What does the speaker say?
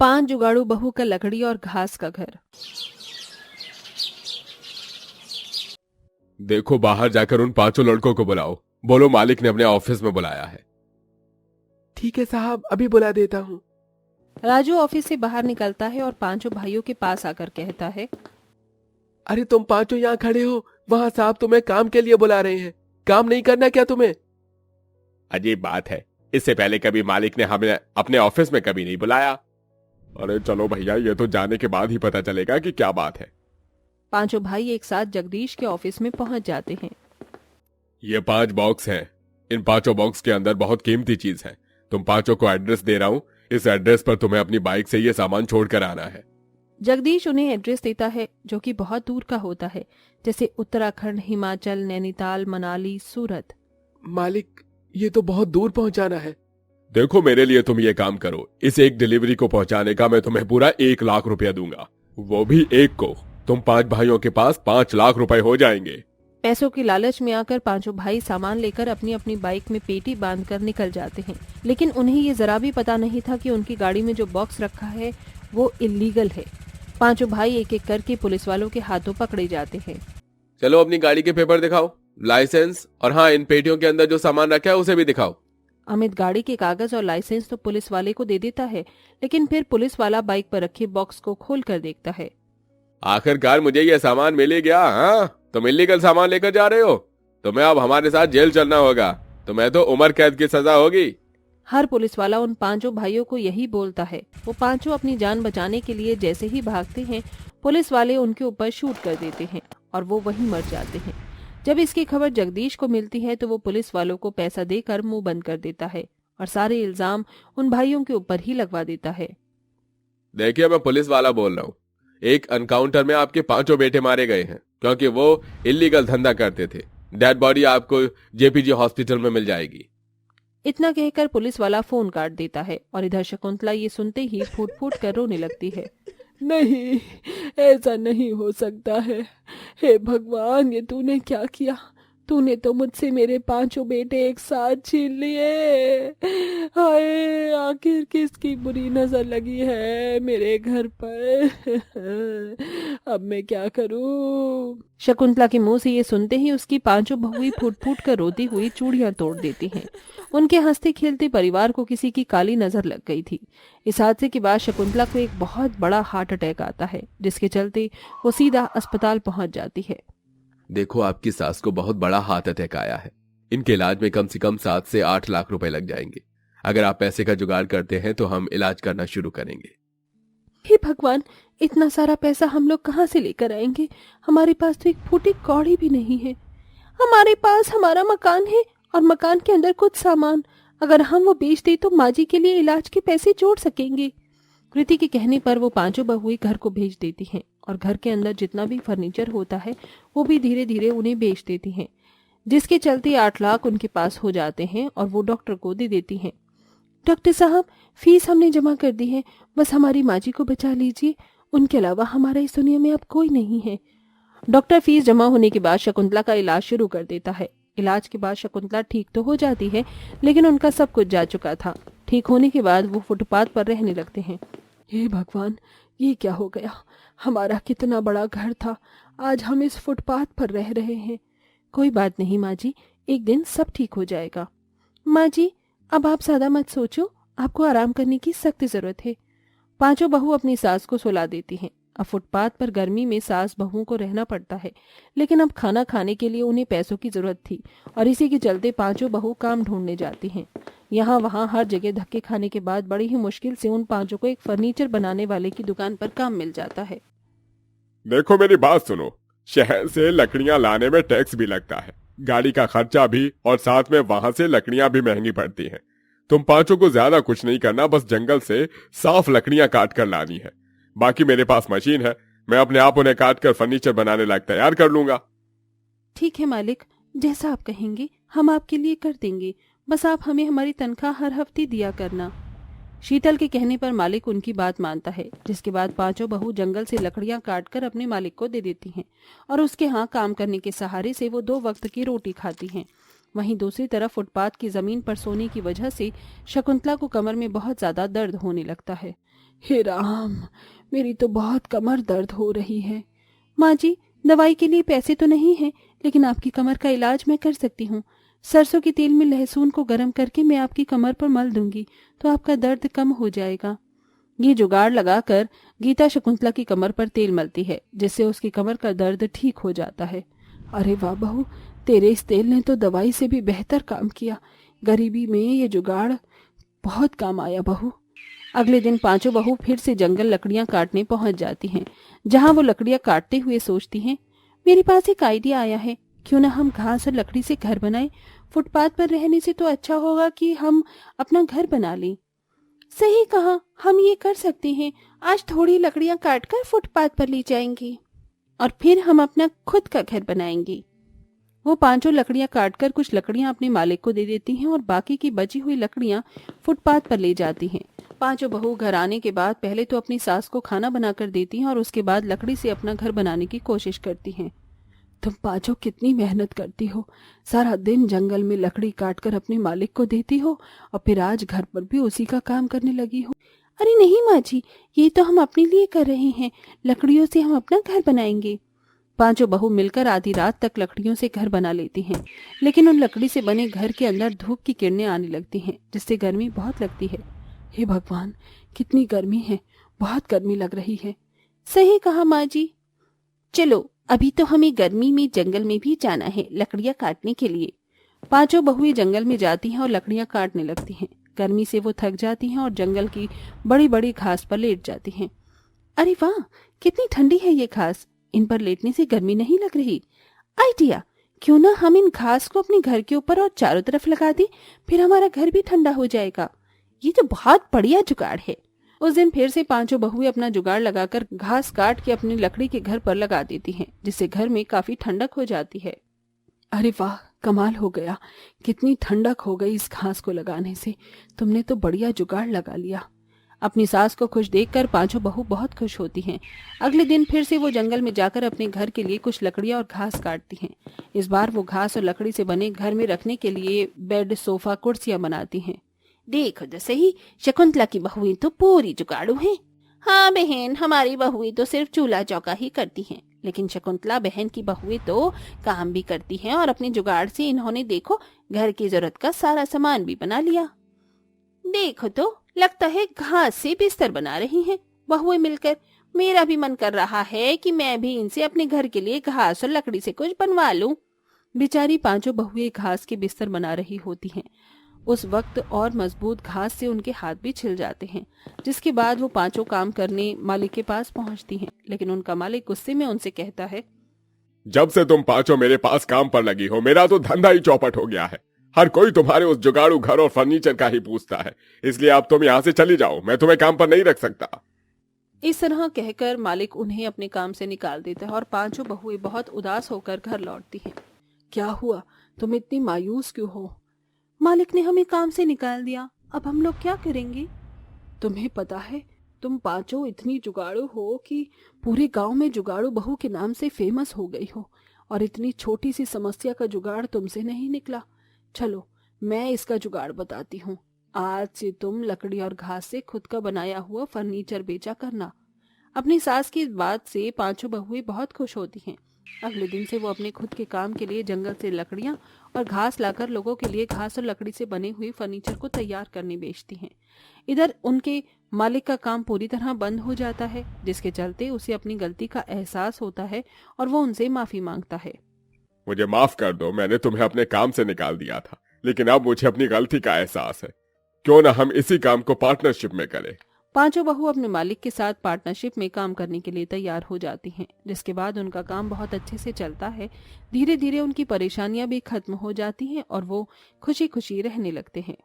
5 जुगाड़ू बहू का लकड़ी और घास का घर। देखो, बाहर जाकर उन 5 लड़कों को बुलाओ। बोलो मालिक ने अपने ऑफिस में बुलाया है। ठीक है साहब, अभी बुला देता हूँ। राजू ऑफिस से बाहर निकलता है और 5 भाइयों के पास आकर कहता है, अरे तुम 5 यहाँ खड़े हो, वहाँ साहब तुम्हें काम के लिए बुला रहे हैं। काम नहीं करना क्या तुम्हें? अजीब बात है, इससे पहले कभी मालिक ने हमें अपने ऑफिस में कभी नहीं बुलाया। अरे चलो भैया, ये तो जाने के बाद ही पता चलेगा कि क्या बात है। 5 भाई एक साथ जगदीश के ऑफिस में पहुंच जाते हैं। ये 5 बॉक्स हैं। इन 5 बॉक्स के अंदर बहुत कीमती चीज है। तुम 5 को एड्रेस दे रहा हूँ। इस एड्रेस पर तुम्हें अपनी बाइक से ये सामान छोड़ कर आना है। जगदीश उन्हें एड्रेस देता है जो कि बहुत दूर का होता है, जैसे उत्तराखंड, हिमाचल, नैनीताल, मनाली, सूरत। मालिक, ये तो बहुत दूर पहुंचाना है। देखो, मेरे लिए तुम ये काम करो। इस एक डिलीवरी को पहुंचाने का मैं तुम्हें पूरा 1 लाख रुपया दूंगा, वो भी एक को। तुम 5 भाइयों के पास 5 लाख रुपए हो जाएंगे। पैसों की लालच में आकर 5 भाई सामान लेकर अपनी अपनी बाइक में पेटी बांधकर निकल जाते हैं, लेकिन उन्हें ये जरा भी पता नहीं था कि उनकी गाड़ी में जो बॉक्स रखा है वो इलीगल है। 5 भाई एक एक करके पुलिस वालों के हाथों पकड़े जाते हैं। चलो अपनी गाड़ी के पेपर दिखाओ, लाइसेंस, और हाँ, इन पेटियों के अंदर जो सामान रखा है उसे भी दिखाओ। अमित गाड़ी के कागज और लाइसेंस तो पुलिस वाले को दे देता है, लेकिन फिर पुलिस वाला बाइक पर रखे बॉक्स को खोल कर देखता है। आखिरकार मुझे ये सामान मिल ही गया। हाँ, तुम इलीगल सामान लेकर जा रहे हो, तुम्हें अब हमारे साथ जेल चलना होगा। तुम्हें तो उम्र कैद की सजा होगी। हर पुलिस वाला उन 5 भाइयों को यही बोलता है। वो 5 अपनी जान बचाने के लिए जैसे ही भागते हैं, पुलिस वाले उनके ऊपर शूट कर देते हैं और वो वहीं मर जाते हैं। जब इसकी खबर जगदीश को मिलती है तो वो पुलिस वालों को पैसा देकर मुंह बंद कर देता है और सारे इल्जाम उन भाइयों के ऊपर ही लगवा देता है। देखिए, मैं पुलिस वाला बोल रहा हूँ। एक एनकाउंटर में आपके 5 बेटे मारे गए हैं क्योंकि वो इलीगल धंधा करते थे। डेड बॉडी आपको जेपीजी हॉस्पिटल में मिल जाएगी। इतना कहकर पुलिस वाला फोन काट देता है और इधर शकुंतला ये सुनते ही फूट फूट कर रोने लगती है। नहीं, ऐसा नहीं हो सकता है। हे भगवान, ये तूने क्या किया? तूने तो मुझसे मेरे 5 बेटे एक साथ छीन लिए। हाय, आखिर किसकी बुरी नजर लगी है मेरे घर पर? अब मैं क्या करूं? शकुंतला के मुंह से ये सुनते ही उसकी 5 बहुएं फूट फूट कर रोती हुई चूड़ियां तोड़ देती हैं। उनके हंसते खेलते परिवार को किसी की काली नजर लग गई थी। इस हादसे के बाद शकुंतला को एक बहुत बड़ा हार्ट अटैक आता है, जिसके चलते वो सीधा अस्पताल पहुंच जाती है। देखो, आपकी सास को बहुत बड़ा हार्ट अटैक आया है। इनके इलाज में कम से कम 7 से 8 लाख रुपए लग जाएंगे। अगर आप पैसे का जुगाड़ करते हैं तो हम इलाज करना शुरू करेंगे। हे भगवान, इतना सारा पैसा हम लोग कहाँ से लेकर आएंगे? हमारे पास तो एक फूटी कौड़ी भी नहीं है। हमारे पास हमारा मकान है और मकान के अंदर कुछ सामान। अगर हम वो बेच दें तो माँ जी के लिए इलाज के पैसे जोड़ सकेंगे। कृति के कहने पर वो 5 बहुएं घर को भेज देती हैं और घर के अंदर जितना भी फर्नीचर होता है वो भी धीरे धीरे उन्हें बेच देती हैं, जिसके चलते 8 लाख उनके पास हो जाते हैं और वो डॉक्टर को दे देती हैं। डॉक्टर साहब, फीस हमने जमा कर दी है, बस हमारी माँ जी को बचा लीजिए। उनके अलावा हमारा इस दुनिया में अब कोई नहीं है। डॉक्टर फीस जमा होने के बाद शकुंतला का इलाज शुरू कर देता है। इलाज के बाद शकुंतला ठीक तो हो जाती है, लेकिन उनका सब कुछ जा चुका था। ठीक होने के बाद वो फुटपाथ पर रहने लगते हैं। हे भगवान, ये क्या हो गया? हमारा कितना बड़ा घर था, आज हम इस फुटपाथ पर रह रहे हैं। कोई बात नहीं माँ जी, एक दिन सब ठीक हो जाएगा। माँ जी, अब आप ज्यादा मत सोचो, आपको आराम करने की सख्त जरूरत है। 5 बहू अपनी सास को सुला देती हैं। अब फुटपाथ पर गर्मी में सास बहुओं को रहना पड़ता है, लेकिन अब खाना खाने के लिए उन्हें पैसों की जरूरत थी और इसी के चलते 5 बहू काम ढूंढने जाती हैं। यहाँ वहाँ हर जगह धक्के खाने के बाद बड़ी ही मुश्किल से उन 5 को एक फर्नीचर बनाने वाले की दुकान पर काम मिल जाता है। देखो, मेरी बात सुनो। शहर से लकड़ियां लाने में टैक्स भी लगता है, गाड़ी का खर्चा भी, और साथ में वहां से लकड़ियां भी महंगी पड़ती हैं। तुम 5 को ज्यादा कुछ नहीं करना, बस जंगल से साफ लकड़ियां काट कर लानी है। बाकी मेरे पास मशीन है, मैं अपने आप उन्हें काट कर फर्नीचर बनाने लायक तैयार कर लूंगा। ठीक है मालिक, जैसा आप कहेंगे हम आपके लिए कर देंगे, बस आप हमें हमारी तनख्वाह हर हफ्ते दिया करना। शीतल के कहने पर मालिक उनकी बात मानता है, जिसके बाद 5 बहू जंगल से लकड़ियां काटकर अपने मालिक को दे देती हैं और उसके यहाँ काम करने के सहारे से वो 2 वक्त की रोटी खाती हैं। वहीं दूसरी तरफ फुटपाथ की जमीन पर सोने की वजह से शकुंतला को कमर में बहुत ज्यादा दर्द होने लगता है। हे राम, मेरी तो बहुत कमर दर्द हो रही है। माँ जी, दवाई के लिए पैसे तो नहीं है, लेकिन आपकी कमर का इलाज मैं कर सकती हूँ। सरसों के तेल में लहसुन को गर्म करके मैं आपकी कमर पर मल दूंगी तो आपका दर्द कम हो जाएगा। ये जुगाड़ लगाकर गीता शकुंतला की कमर पर तेल मलती है, जिससे उसकी कमर का दर्द ठीक हो जाता है। अरे वाह बहू, तेरे इस तेल ने तो दवाई से भी बेहतर काम किया। गरीबी में ये जुगाड़ बहुत काम आया बहू। अगले दिन पांचों बहू फिर से जंगल लकड़ियां काटने पहुंच जाती हैं, जहां वो लकड़ियां काटते हुए सोचती हैं, मेरे पास एक आइडिया आया है, क्यों ना हम घास और लकड़ी से घर बनाएं। फुटपाथ पर रहने से तो अच्छा होगा कि हम अपना घर बना लें। सही कहा, हम ये कर सकते हैं। आज थोड़ी लकड़ियां काटकर फुटपाथ पर ले जाएंगे और फिर हम अपना खुद का घर बनाएंगे। वो पांचों लकड़ियां काटकर कुछ लकड़ियां अपने मालिक को दे देती हैं और बाकी की बची हुई लकड़ियां फुटपाथ पर ले जाती हैं। पांचों बहू घर आने के बाद पहले तो अपनी सास को खाना बनाकर देती हैं और उसके बाद लकड़ी से अपना घर बनाने की कोशिश करती हैं। तुम पांचों कितनी मेहनत करती हो, सारा दिन जंगल में लकड़ी काटकर अपने मालिक को देती हो और फिर आज घर पर भी उसी का काम करने लगी हो। अरे नहीं माँ जी, ये तो हम अपने लिए कर रहे हैं, लकड़ियों से हम अपना घर बनाएंगे। पांचों बहू मिलकर आधी रात तक लकड़ियों से घर बना लेती हैं, लेकिन उन लकड़ी से बने घर के अंदर धूप की किरणें आने लगती हैं, जिससे गर्मी बहुत लगती है। हे भगवान, कितनी गर्मी है, बहुत गर्मी लग रही है। सही कहा माँ जी। चलो अभी तो हमें गर्मी में जंगल में भी जाना है लकड़ियां काटने के लिए। पांचों बहुएं जंगल में जाती हैं और लकड़ियां काटने लगती हैं। गर्मी से वो थक जाती हैं और जंगल की बड़ी बड़ी घास पर लेट जाती हैं। अरे वाह, कितनी ठंडी है ये घास, इन पर लेटने से गर्मी नहीं लग रही। आइडिया, क्यों ना हम इन घास को अपने घर के ऊपर और चारों तरफ लगा दें, फिर हमारा घर भी ठंडा हो जाएगा। ये तो बहुत बढ़िया जुगाड़ है। उस दिन फिर से पांचों बहुएं अपना जुगाड़ लगाकर घास काट के अपनी लकड़ी के घर पर लगा देती हैं, जिससे घर में काफी ठंडक हो जाती है। अरे वाह, कमाल हो गया, कितनी ठंडक हो गई इस घास को लगाने से। तुमने तो बढ़िया जुगाड़ लगा लिया। अपनी सास को खुश देखकर पांचों बहू बहुत खुश होती हैं। अगले दिन फिर से वो जंगल में जाकर अपने घर के लिए कुछ लकड़ियां और घास काटती हैं। इस बार वो घास और लकड़ी से बने घर में रखने के लिए बेड, सोफा, कुर्सियां बनाती हैं। देखो तो सही, शकुंतला की बहुएं तो पूरी जुगाड़ू हैं। हाँ बहन, हमारी बहुएं तो सिर्फ चूल्हा चौका ही करती हैं, लेकिन शकुंतला बहन की बहुएं तो काम भी करती हैं और अपने जुगाड़ से इन्होंने देखो घर की जरूरत का सारा सामान भी बना लिया। देखो तो, लगता है घास से बिस्तर बना रही हैं बहुएं मिलकर। मेरा भी मन कर रहा है कि मैं भी इनसे अपने घर के लिए घास और लकड़ी से कुछ बनवा लूं। बेचारी पांचों बहुएं घास के बिस्तर बना रही होती हैं। उस वक्त और मजबूत घास से उनके हाथ भी छिल जाते हैं, जिसके बाद वो पांचों काम करने मालिक के पास पहुंचती हैं, लेकिन उनका मालिक गुस्से में उनसे कहता है, जब से तुम पांचों मेरे पास काम पर लगी हो, मेरा तो धंधा ही चौपट हो गया है। हर कोई तुम्हारे उस जुगाड़ू घर और फर्नीचर का ही पूछता है, इसलिए अब तुम यहाँ से चली जाओ, मैं तुम्हें काम पर नहीं रख सकता। इस तरह कहकर मालिक उन्हें अपने काम से निकाल देता है और पांचों बहुएं बहुत उदास होकर घर लौटती हैं। क्या हुआ, तुम इतनी मायूस क्यों हो? मालिक ने हमें काम से निकाल दिया, अब हम लोग क्या करेंगे? तुम्हें पता है, तुम पांचों इतनी जुगाड़ू हो कि पूरे गांव में जुगाड़ू बहू के नाम से फेमस हो गई हो, और इतनी छोटी सी समस्या का जुगाड़ तुमसे नहीं निकला। चलो, मैं इसका जुगाड़ बताती हूँ। आज से तुम लकड़ी और घास से खुद का बनाया हुआ फर्नीचर बेचा करना। अपनी सास की बात से पांचों बहुएं बहुत खुश होती हैं। अगले दिन से वो अपने खुद के काम के लिए जंगल से लकड़ियां और घास लाकर लोगों के लिए घास और लकड़ी से बने हुए फर्नीचर को तैयार करने बेचती हैं। इधर उनके मालिक का काम पूरी तरह बंद हो जाता है, जिसके चलते उसे अपनी गलती का एहसास होता है और वो उनसे माफी मांगता है। मुझे माफ कर दो, मैंने तुम्हें अपने काम से निकाल दिया था, लेकिन अब मुझे अपनी गलती का एहसास है। क्यों ना हम इसी काम को पार्टनरशिप में करें। पांचों बहू अपने मालिक के साथ पार्टनरशिप में काम करने के लिए तैयार हो जाती हैं, जिसके बाद उनका काम बहुत अच्छे से चलता है। धीरे धीरे उनकी परेशानियां भी खत्म हो जाती हैं और वो खुशी खुशी रहने लगते हैं।